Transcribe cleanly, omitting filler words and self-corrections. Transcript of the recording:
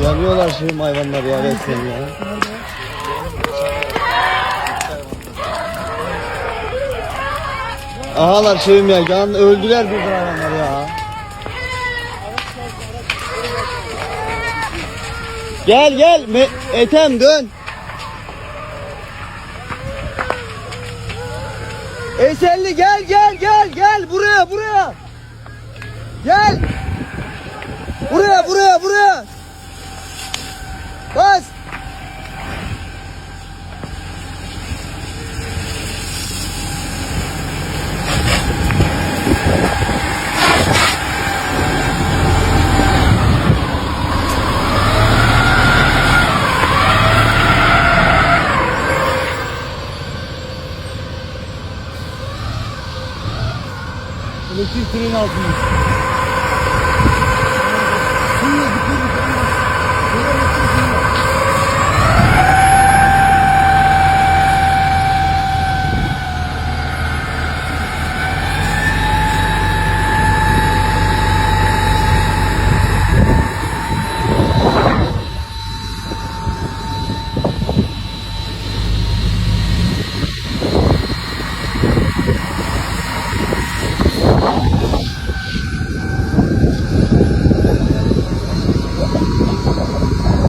Yanıyorlar şimdi hayvanlar ya resmen ya. Ağalar şeyim ya, öldüler burada hayvanlar ya. Gel gel Ethem dön. Esenli gel buraya. Gel. Buraya. Bas. Elektrik direğinin altında.